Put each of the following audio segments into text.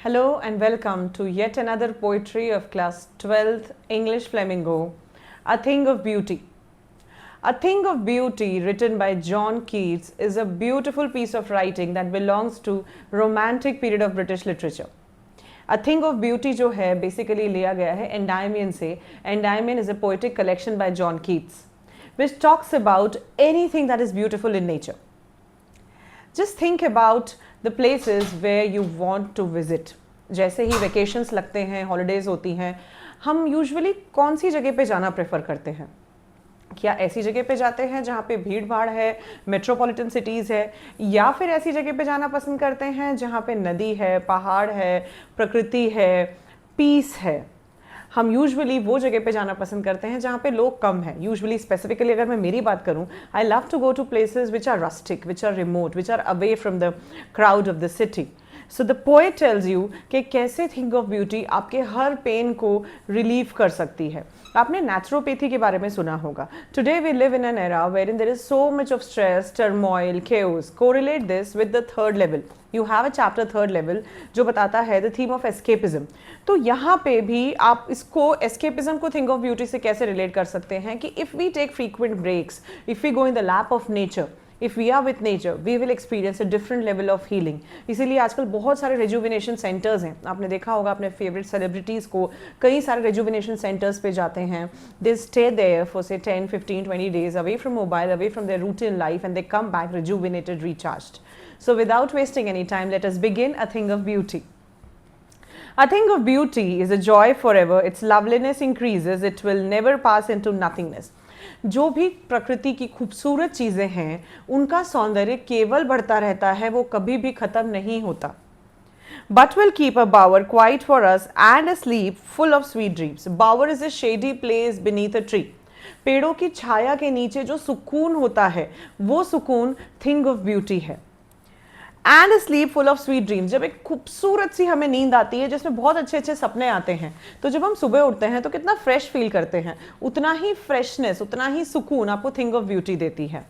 Hello and welcome to yet another poetry of class 12th English Flamingo, A Thing of Beauty. A Thing of Beauty, written by John Keats, is a beautiful piece of writing that belongs to romantic period of British literature. A Thing of Beauty जो है basically लिया गया है Endymion से. Endymion is a poetic collection by John Keats, which talks about anything that is beautiful in nature. Just think about the places where you want to visit. जैसे ही vacations लगते हैं, holidays होती हैं, हम यूजुअली कौन सी जगह पे जाना प्रेफर करते हैं? क्या ऐसी जगह पे जाते हैं जहाँ पे भीड़ भाड़ है, मेट्रोपॉलिटन सिटीज़ है, या फिर ऐसी जगह पे जाना पसंद करते हैं जहाँ पे नदी है, पहाड़ है, प्रकृति है, पीस है? हम यूजुअली वो जगह पे जाना पसंद करते हैं जहाँ पे लोग कम हैं. यूजुअली स्पेसिफिकली अगर मैं मेरी बात करूँ, I love to go to places which are rustic, which are remote, which are away from the crowd of the city. So the poet tells you कि कैसे थिंग ऑफ ब्यूटी आपके हर pen को relieve कर सकती है. आपने naturopathy के बारे में सुना होगा. Today we live in an era where in there is so much of stress, turmoil, chaos. Correlate this with the third level. You have a chapter third level जो बताता है द थीम ऑफ एस्केपिज्म. तो यहाँ पे भी आप इसको escapism को थिंग ऑफ ब्यूटी से कैसे रिलेट कर सकते हैं कि if we take frequent breaks, if we go in the lap of nature, if we are with nature, we will experience a different level of healing. इसीलिए आजकल बहुत सारे रेजुविनेशन सेंटर्स हैं. आपने देखा होगा अपने फेवरेट सेलिब्रिटीज़ को कई सारे रेजुविनेशन सेंटर्स पे जाते हैं. दे स्टे देयर फॉर से 10, 15, 20 days away from mobile, away from their routine life, and they come back rejuvenated, recharged. So without wasting any time, let us begin A Thing of Beauty. A thing of beauty is a joy forever. Its loveliness increases. It will never pass into nothingness. जो भी प्रकृति की खूबसूरत चीज़ें हैं उनका सौंदर्य केवल बढ़ता रहता है, वो कभी भी ख़त्म नहीं होता. But will keep a bower quiet for us and a sleep full of sweet dreams. Bower is a shady place beneath a tree. पेड़ों की छाया के नीचे जो सुकून होता है वो सुकून थिंग ऑफ ब्यूटी है. And a slip full of sweet dreams. जब एक खूबसूरत सी हमें नींद आती है जिसमें बहुत अच्छे अच्छे सपने आते हैं, तो जब हम सुबह उठते हैं तो कितना फ्रेश फील करते हैं. उतना ही फ्रेशनेस, उतना ही सुकून आपको थिंग ऑफ ब्यूटी देती है.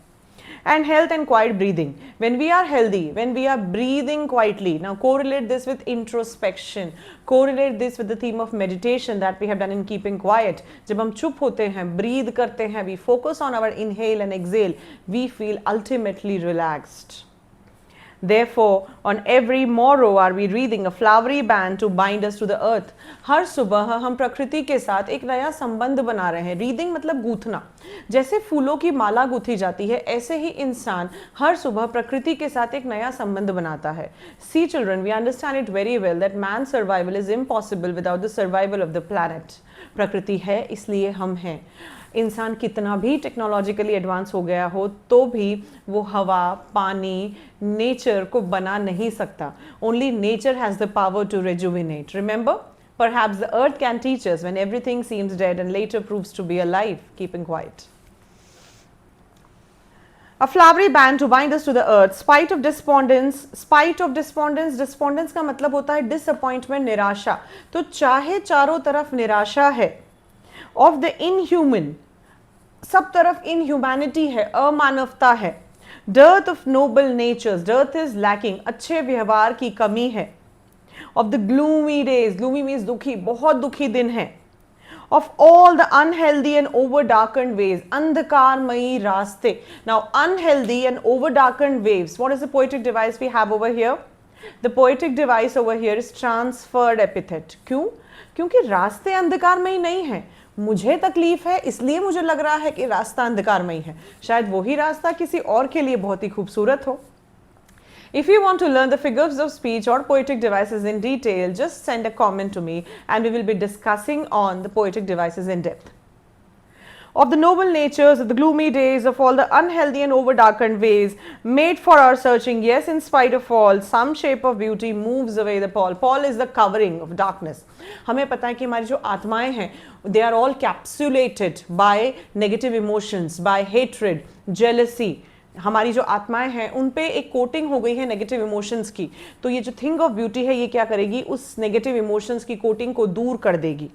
And health and quiet breathing. When we are healthy, when we are breathing quietly, now correlate this with introspection, correlate this with the theme of meditation that we have done in keeping quiet. जब हम चुप होते हैं, breathe करते हैं, we focus on our inhale and exhale, we feel ultimately relaxed. Therefore, on every morrow are we wreathing a flowery band to bind us to the earth. हर सुबह हम प्रकृति के साथ एक नया संबंध बना रहे हैं. रीदिंग मतलब गूंथना. जैसे फूलों की माला गूंथी जाती है, ऐसे ही इंसान हर सुबह प्रकृति के साथ एक नया संबंध बनाता है. See children, we understand it very well that man's survival is impossible without the survival of the planet. प्रकृति है इसलिए हम हैं. इंसान कितना भी टेक्नोलॉजिकली एडवांस हो गया हो तो भी वो हवा, पानी, नेचर को बना नहीं सकता. Only nature has the power to rejuvenate. Remember, perhaps the earth can teach us when everything seems dead and later proves to be alive, keeping quiet. A flowery band to bind us to the earth, spite of despondence. Spite of despondence, despondence का मतलब होता है disappointment, निराशा. तो चाहे चारों तरफ निराशा है, of the inhuman, सब तरफ inhumanity है, अमानवता है. dearth of noble natures, dearth is lacking, अच्छे व्यवहार की कमी है. of the gloomy days, gloomy means दुखी, बहुत दुखी दिन है. of all the unhealthy and over darkened ways, अंधकारमयी रास्ते. now unhealthy and over darkened waves, what is the poetic device we have over here? The poetic device over here is transferred epithet. क्यों? क्योंकि रास्ते अंधकारमयी नहीं है. मुझे तकलीफ है इसलिए मुझे लग रहा है कि रास्ता अंधकारमयी है. शायद वही रास्ता किसी और के लिए बहुत ही खूबसूरत हो. If you want to learn the figures of speech or poetic devices in detail, just send a comment to me and we will be discussing on the poetic devices in depth. Of the noble natures, of the gloomy days, of all the unhealthy and over darkened ways, made for our searching, yes, in spite of all, some shape of beauty moves away the pall. Pall is the covering of darkness. हमें पता है कि हमारी जो आत्माएं हैं, they are all capsulated by negative emotions, by hatred, jealousy. हमारी जो आत्माएं हैं उन पे एक कोटिंग हो गई है नेगेटिव इमोशंस की. तो ये जो थिंग ऑफ ब्यूटी है ये क्या करेगी, उस नेगेटिव इमोशंस की कोटिंग को दूर कर देगी.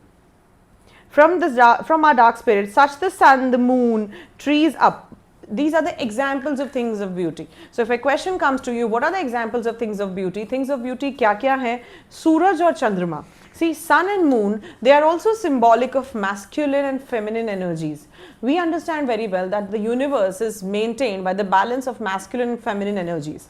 From our dark spirit, such the sun, the moon, trees up. these are the examples of things of beauty. So if a question comes to you, what are the examples of things of beauty? Things of beauty क्या क्या हैं? सूरज और चंद्रमा. See, sun and moon, they are also symbolic of masculine and feminine energies. We understand very well that the universe is maintained by the balance of masculine and feminine energies.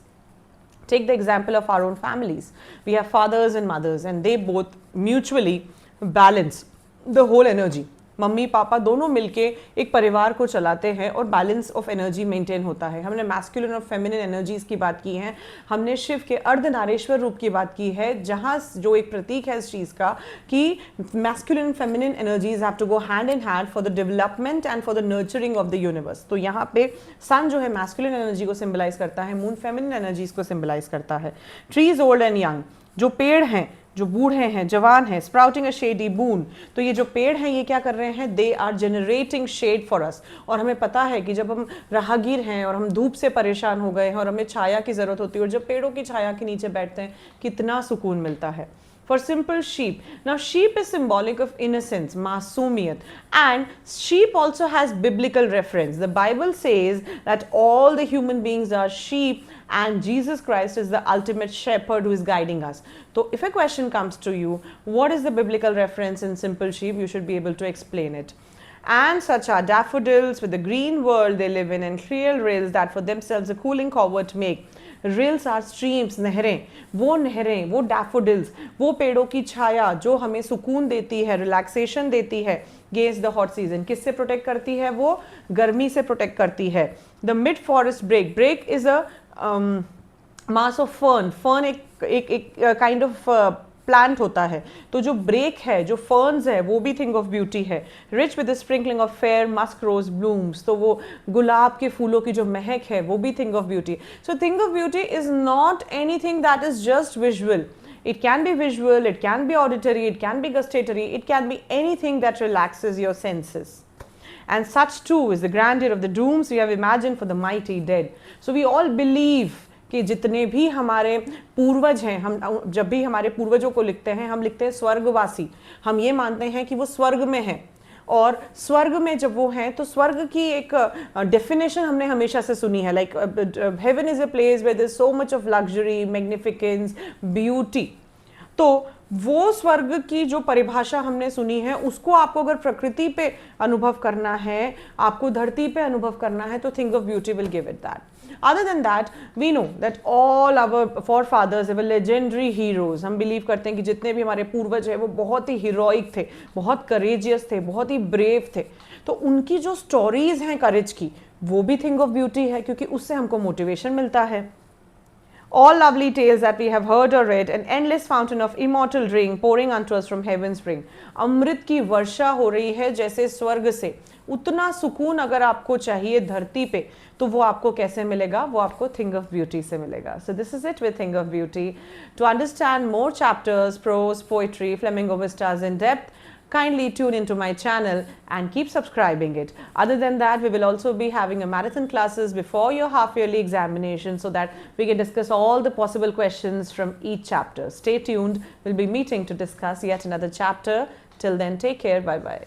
Take the example of our own families. We have fathers and mothers, and they both mutually balance the whole energy. Mummy papa दोनों मिलके एक परिवार को चलाते हैं और balance of energy maintain होता है. हमने मैस्कुलिन और फेमिनिन एनर्जीज की बात की है. हमने शिव के अर्धनारेश्वर रूप की बात की है, जहाँ जो एक प्रतीक है इस चीज़ का कि masculine and feminine energies have to go hand in hand for the development and for the nurturing of the universe. तो यहाँ पे सन जो है मैस्कुलिन एनर्जी को सिम्बलाइज करता है, मून फेमिनिन एनर्जीज को सिम्बलाइज करता है. ट्रीज ओल्ड एंड यंग, जो पेड़ हैं, जो बूढ़े हैं, जवान हैं, स्प्राउटिंग अ शेडी बून. तो ये जो पेड़ हैं ये क्या कर रहे हैं? They are generating shade for us. और हमें पता है कि जब हम राहगीर हैं और हम धूप से परेशान हो गए हैं और हमें छाया की ज़रूरत होती है, और जब पेड़ों की छाया के नीचे बैठते हैं कितना सुकून मिलता है. For simple sheep. Now sheep is symbolic of innocence, masumiyat, and sheep also has biblical reference. The Bible says that all the human beings are sheep and Jesus Christ is the ultimate shepherd who is guiding us. So if a question comes to you, what is the biblical reference in simple sheep? You should be able to explain it. And such are daffodils with the green world they live in, and clear rills that for themselves a cooling covert make. Rills are streams, नहरें, वो daffodils, वो पेड़ों की छाया जो हमें सुकून देती है, रिलैक्सेशन देती है गेंस्ट द हॉट सीजन. किससे प्रोटेक्ट करती है? वो गर्मी से प्रोटेक्ट करती है. The mid forest break is a mass of fern एक काइंड ऑफ प्लांट होता है. तो जो ब्रेक है, जो फर्न्स है, वो भी थिंग ऑफ ब्यूटी है. Rich with the sprinkling of fair musk rose blooms, तो वो गुलाब के फूलों की जो महक है वो भी thing of beauty. So thing of beauty is not anything that is just visual. It can be visual, it can be auditory, it can be gustatory, it can be anything that relaxes your senses. And such too is the grandeur of the dooms we have imagined for the mighty dead. So we all believe कि जितने भी हमारे पूर्वज हैं, हम जब भी हमारे पूर्वजों को लिखते हैं, हम लिखते हैं स्वर्गवासी. हम ये मानते हैं कि वो स्वर्ग में हैं, और स्वर्ग में जब वो हैं तो स्वर्ग की एक डेफिनेशन हमने हमेशा से सुनी है, like heaven is a place where there is so much of luxury, magnificence, beauty. तो वो स्वर्ग की जो परिभाषा हमने सुनी है, उसको आपको अगर प्रकृति पे अनुभव करना है, आपको धरती पे अनुभव करना है, तो think of beauty will give it that. Other than that, we know that all our forefathers were legendary heroes. हम बिलीव करते हैं कि जितने भी हमारे पूर्वज हैं वो बहुत ही हीरोइक थे, बहुत करेजियस थे, बहुत ही ब्रेव थे. तो उनकी जो स्टोरीज हैं करेज की, वो भी थिंग ऑफ ब्यूटी है, क्योंकि उससे हमको मोटिवेशन मिलता है. All lovely tales that we have heard or read, an endless fountain of immortal drink pouring unto us from heaven's spring. अमृत की वर्षा हो रही है जैसे स्वर्ग से. उतना सुकून अगर आपको चाहिए धरती पे, तो वो आपको कैसे मिलेगा? वो आपको थिंग ऑफ ब्यूटी से मिलेगा. So this is it with thing of beauty. To understand more chapters, prose, poetry, flamingo vistas in depth, kindly tune into my channel and keep subscribing it. Other than that, we will also be having a marathon classes before your half yearly examination, so that we can discuss all the possible questions from each chapter. Stay tuned. We'll be meeting to discuss yet another chapter. Till then, take care. Bye bye.